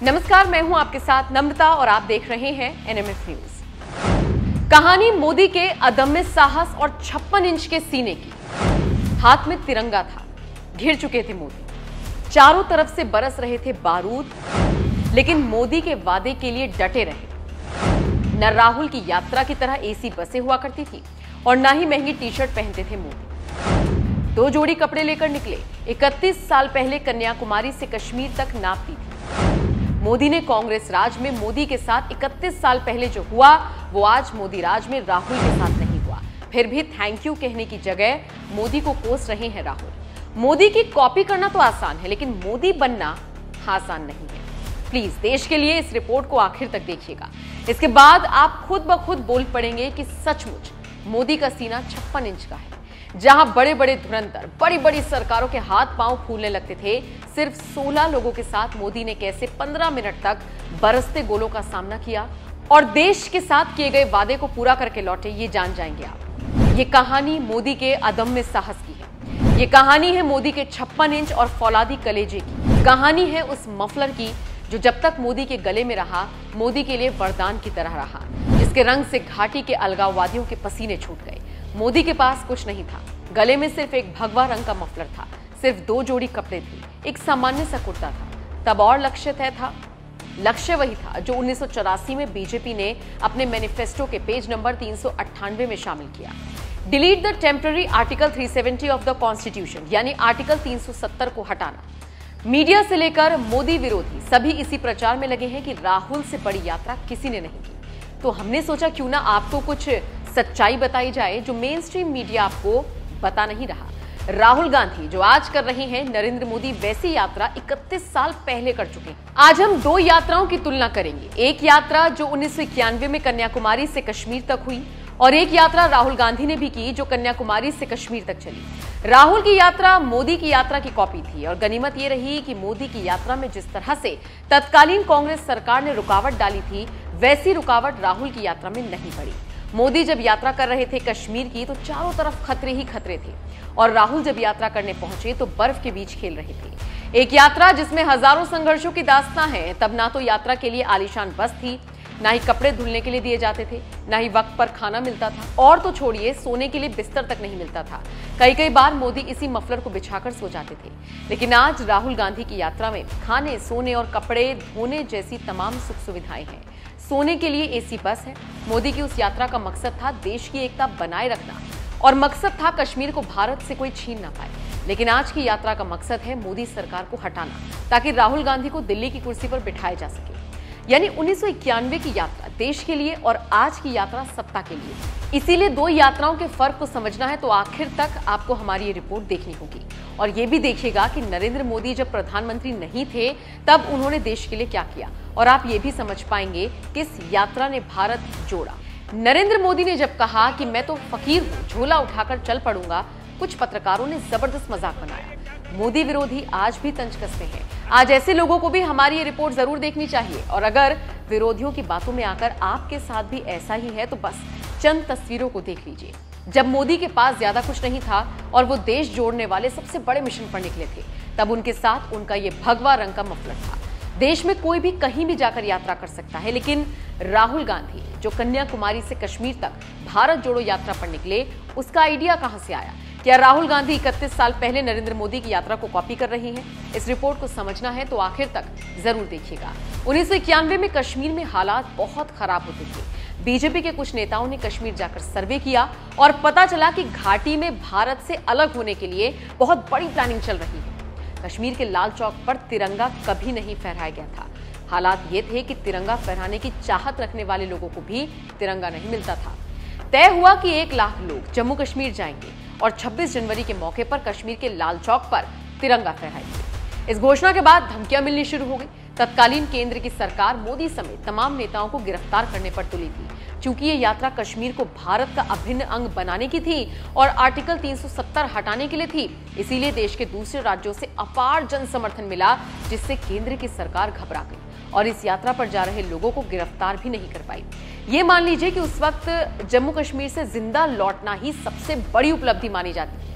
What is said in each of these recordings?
नमस्कार, मैं हूं आपके साथ नम्रता और आप देख रहे हैं NMS न्यूज। कहानी मोदी के अदम्य साहस और 56 इंच के सीने की। हाथ में तिरंगा था, घिर चुके थे मोदी, चारों तरफ से बरस रहे थे बारूद, लेकिन मोदी के वादे के लिए डटे रहे। न राहुल की यात्रा की तरह एसी बसें हुआ करती थी और न ही महंगी टी शर्ट पहनते थे मोदी। 2 जोड़ी कपड़े लेकर निकले। 31 साल पहले कन्याकुमारी से कश्मीर तक नापती थी। मोदी ने कांग्रेस राज में मोदी के साथ 31 साल पहले जो हुआ वो आज मोदी राज में राहुल के साथ नहीं हुआ। फिर भी थैंक यू कहने की जगह मोदी को कोस रहे हैं राहुल। मोदी की कॉपी करना तो आसान है, लेकिन मोदी बनना आसान नहीं है। प्लीज देश के लिए इस रिपोर्ट को आखिर तक देखिएगा। इसके बाद आप खुद ब खुद बोल पड़ेंगे कि सचमुच मोदी का सीना 56 इंच का है। जहां बड़े बड़े धुरंधर बड़ी बड़ी सरकारों के हाथ पांव फूलने लगते थे, सिर्फ 16 लोगों के साथ मोदी ने कैसे 15 मिनट तक बरसते गोलों का सामना किया और देश के साथ किए गए वादे को पूरा करके लौटे, ये जान जाएंगे आप। ये कहानी मोदी के अदम्य साहस की है। ये कहानी है मोदी के 56 इंच और फौलादी कलेजे की। कहानी है उस मफलर की जो जब तक मोदी के गले में रहा, मोदी के लिए वरदान की तरह रहा, जिसके रंग से घाटी के अलगाववादियों के पसीने छूट गए। मोदी के पास कुछ नहीं था, गले में सिर्फ एक भगवा रंग का मफलर था, सिर्फ 2 जोड़ी कपड़े थे, एक सामान्य सा कुर्ता था। तब और लक्ष्य तय था। लक्ष्य वही था जो 1984 में बीजेपी ने अपने मैनिफेस्टो के पेज नंबर 398 में शामिल किया। Delete the temporary article 370 of the constitution, यानी आर्टिकल 370 को हटाना। मीडिया से लेकर मोदी विरोधी सभी इसी प्रचार में लगे हैं कि राहुल से बड़ी यात्रा किसी ने नहीं की। तो हमने सोचा क्यों ना आपको कुछ सच्चाई बताई जाए जो मेन स्ट्रीम मीडिया आपको बता नहीं रहा। राहुल गांधी जो आज कर रहे हैं, नरेंद्र मोदी वैसी यात्रा 31 साल पहले कर चुके हैं। आज हम 2 यात्राओं की तुलना करेंगे। एक यात्रा जो 1991 में कन्याकुमारी से कश्मीर तक हुई और एक यात्रा राहुल गांधी ने भी की जो कन्याकुमारी से कश्मीर तक चली। राहुल की यात्रा मोदी की यात्रा की कॉपी थी और गनीमत ये रही कि मोदी की यात्रा में जिस तरह से तत्कालीन कांग्रेस सरकार ने रुकावट डाली थी, वैसी रुकावट राहुल की यात्रा में नहीं पड़ी। मोदी जब यात्रा कर रहे थे कश्मीर की तो चारों तरफ खतरे ही खतरे थे और राहुल जब यात्रा करने पहुंचे तो बर्फ के बीच खेल रहे थे। एक यात्रा जिसमें हजारों संघर्षों की दास्तां है। तब ना तो यात्रा के लिए आलीशान बस थी, ना ही कपड़े धुलने के लिए दिए जाते थे, ना ही वक्त पर खाना मिलता था, और तो छोड़िए सोने के लिए बिस्तर तक नहीं मिलता था। कई बार मोदी इसी मफलर को बिछाकर सो जाते थे। लेकिन आज राहुल गांधी की यात्रा में खाने, सोने और कपड़े धोने जैसी तमाम सुख सुविधाएं हैं। सोने के लिए एसी बस है। मोदी की उस यात्रा का मकसद था देश की एकता बनाए रखना और मकसद था कश्मीर को भारत से कोई छीन ना पाए। लेकिन आज की यात्रा का मकसद है मोदी सरकार को हटाना ताकि राहुल गांधी को दिल्ली की कुर्सी पर बिठाया जा सके। यानी 1991 की यात्रा देश के लिए और आज की यात्रा सत्ता के लिए। इसीलिए 2 यात्राओं के फर्क को समझना है तो आखिर तक आपको हमारी ये रिपोर्ट देखनी होगी। और ये भी देखिएगा कि नरेंद्र मोदी जब प्रधानमंत्री नहीं थे तब उन्होंने देश के लिए क्या किया, और आप ये भी समझ पाएंगे किस यात्रा ने भारत जोड़ा। नरेंद्र मोदी ने जब कहा कि मैं तो फकीर हूं, झोला उठाकर चल पड़ूंगा, कुछ पत्रकारों ने जबरदस्त मजाक बनाया। मोदी विरोधी आज भी तंज कसते हैं। आज ऐसे लोगों को भी हमारी ये रिपोर्ट जरूर देखनी चाहिए। और अगर विरोधियों की बातों में आकर आपके साथ भी ऐसा ही है तो बस चंद तस्वीरों को देख लीजिए। जब मोदी के पास ज्यादा कुछ नहीं था और वो देश जोड़ने वाले सबसे बड़े मिशन पर निकले थे, तब उनके साथ उनका ये भगवा रंग का मफलर था। देश में कोई भी कहीं भी जाकर यात्रा कर सकता है, लेकिन राहुल गांधी जो कन्याकुमारी से कश्मीर तक भारत जोड़ो यात्रा पर निकले, उसका आइडिया कहां से आया? क्या राहुल गांधी 31 साल पहले नरेंद्र मोदी की यात्रा को कॉपी कर रही हैं? इस रिपोर्ट को समझना है तो आखिर तक जरूर देखिएगा। 1991 में कश्मीर में हालात बहुत खराब होते थे। बीजेपी के कुछ नेताओं ने कश्मीर जाकर सर्वे किया और पता चला कि घाटी में भारत से अलग होने के लिए बहुत बड़ी प्लानिंग चल रही है। कश्मीर के लाल चौक पर तिरंगा कभी नहीं फहराया गया था। हालात ये थे कि तिरंगा फहराने की चाहत रखने वाले लोगों को भी तिरंगा नहीं मिलता था। तय हुआ कि 1 लाख लोग जम्मू कश्मीर जाएंगे और 26 जनवरी के मौके पर कश्मीर के लाल चौक पर तिरंगा फहराएंगे। इस घोषणा के बाद धमकियां मिलनी शुरू हो गई। तत्कालीन केंद्र की सरकार मोदी समेत तमाम नेताओं को गिरफ्तार करने पर तुली थी। चूंकि ये यात्रा कश्मीर को भारत का अभिन्न अंग बनाने की थी और आर्टिकल 370 हटाने के लिए थी, इसीलिए देश के दूसरे राज्यों से अपार जन समर्थन मिला, जिससे केंद्र की सरकार घबरा गई और इस यात्रा पर जा रहे लोगों को गिरफ्तार भी नहीं कर पाई। ये मान लीजिए कि उस वक्त जम्मू कश्मीर से जिंदा लौटना ही सबसे बड़ी उपलब्धि मानी जाती थी।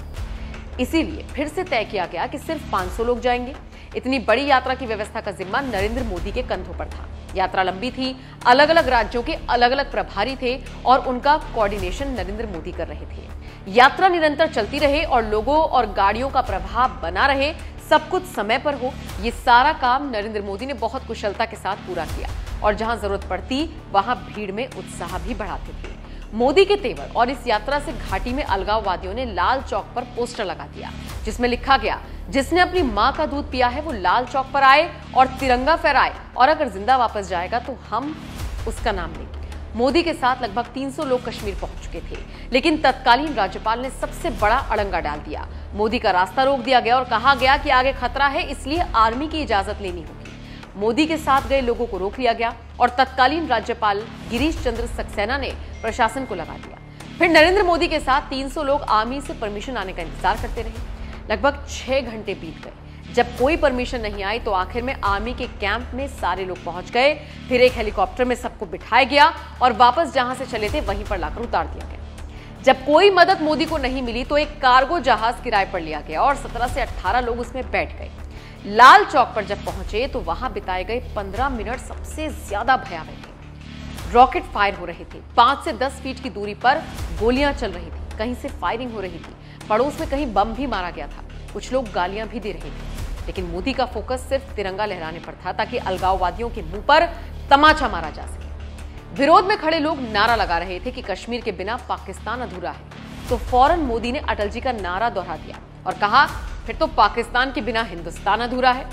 इसीलिए फिर से तय किया गया कि सिर्फ 500 लोग जाएंगे। इतनी बड़ी यात्रा की व्यवस्था का जिम्मा नरेंद्र मोदी के कंधों पर था। यात्रा लंबी थी, अलग अलग राज्यों के अलग अलग प्रभारी थे और उनका कोऑर्डिनेशन नरेंद्र मोदी कर रहे थे। यात्रा निरंतर चलती रहे और लोगों और गाड़ियों का प्रभाव बना रहे, सब कुछ समय पर हो, ये सारा काम नरेंद्र मोदी ने बहुत कुशलता के साथ पूरा किया और जहां जरूरत पड़ती वहां भीड़ में उत्साह भी बढ़ाते थे। मोदी के तेवर और इस यात्रा से घाटी में अलगाववादियों ने लाल चौक पर पोस्टर लगा दिया जिसमें लिखा गया, जिसने अपनी मां का दूध पिया है वो लाल चौक पर आए और तिरंगा फहराए और अगर जिंदा वापस जाएगा तो हम उसका नाम लेंगे। मोदी के साथ लगभग 300 लोग कश्मीर पहुंच चुके थे, लेकिन तत्कालीन राज्यपाल ने सबसे बड़ा अड़ंगा डाल दिया। मोदी का रास्ता रोक दिया गया और कहा गया कि आगे खतरा है, इसलिए आर्मी की इजाजत लेनी होगी। मोदी के साथ गए लोगों को रोक लिया गया और तत्कालीन राज्यपाल गिरीश चंद्र सक्सेना ने प्रशासन को लगा दिया। फिर नरेंद्र मोदी के साथ 300 लोग आर्मी से परमिशन आने का इंतजार करते रहे। लगभग 6 घंटे बीत गए। जब कोई परमिशन नहीं आई तो आखिर में आर्मी के कैंप में सारे लोग पहुंच गए। फिर एक हेलीकॉप्टर में सबको बिठाया गया और वापस जहां से चले थे वहीं पर लाकर उतार दिया गया। जब कोई मदद मोदी को नहीं मिली तो एक कार्गो जहाज किराए पर लिया गया और 17 से 18 लोग उसमें बैठ गए। लाल चौक पर जब पहुंचे तो वहां बिताए गए 15 मिनट सबसे ज्यादा भयावह थे। रॉकेट फायर हो रहे थे, 5 से 10 फीट की दूरी पर गोलियां चल रही थी, कहीं से फायरिंग हो रही थी, पड़ोस में कहीं बम भी मारा गया था, कुछ लोग गालियां भी दे रहे थे। लेकिन मोदी का फोकस सिर्फ तिरंगा लहराने पर था ताकि अलगाववादियों के मुंह पर तमाचा मारा जा सके। विरोध में खड़े लोग नारा लगा रहे थे कि कश्मीर के बिना पाकिस्तान अधूरा है, तो फौरन मोदी ने अटल जी का नारा दोहरा दिया और कहा, फिर तो पाकिस्तान के बिना हिंदुस्तान अधूरा है।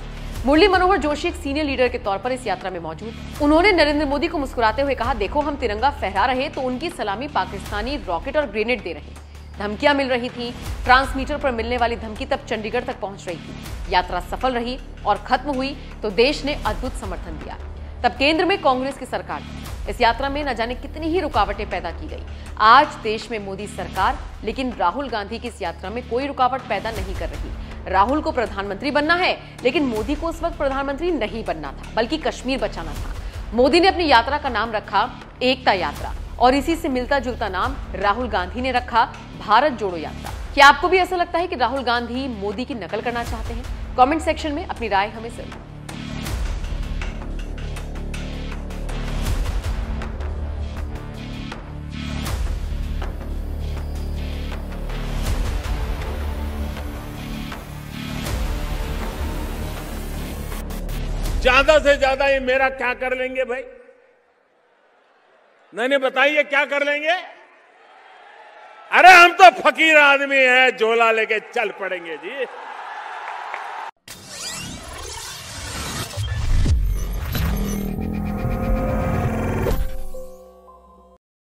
मुरली मनोहर जोशी एक सीनियर लीडर के तौर पर इस यात्रा में मौजूद, उन्होंने नरेंद्र मोदी को मुस्कुराते हुए कहा, देखो हम तिरंगा फहरा रहे तो उनकी सलामी पाकिस्तानी रॉकेट और ग्रेनेड दे रहे। धमकियां मिल रही थी, ट्रांसमीटर पर मिलने वाली धमकी तब चंडीगढ़ तक पहुंच रही थी। यात्रा सफल रही और खत्म हुई तो देश ने अद्भुत समर्थन दिया। तब केंद्र में कांग्रेस की सरकार थी। इस यात्रा में न जाने कितनी ही रुकावटें पैदा की गई। आज देश में मोदी सरकार, लेकिन राहुल गांधी की इस यात्रा में कोई रुकावट पैदा नहीं कर रही। राहुल को प्रधानमंत्री बनना है, लेकिन मोदी को उस वक्त प्रधानमंत्री नहीं बनना था, बल्कि कश्मीर बचाना था। मोदी ने अपनी यात्रा का नाम रखा एकता यात्रा और इसी से मिलता जुलता नाम राहुल गांधी ने रखा भारत जोड़ो यात्रा। क्या आपको भी ऐसा लगता है कि राहुल गांधी मोदी की नकल करना चाहते हैं? कमेंट सेक्शन में अपनी राय हमें जरूर। ज्यादा से ज्यादा ये मेरा क्या कर लेंगे भाई? नहीं बताइए क्या कर लेंगे? अरे हम तो फकीर आदमी हैं, झोला लेके चल पड़ेंगे जी।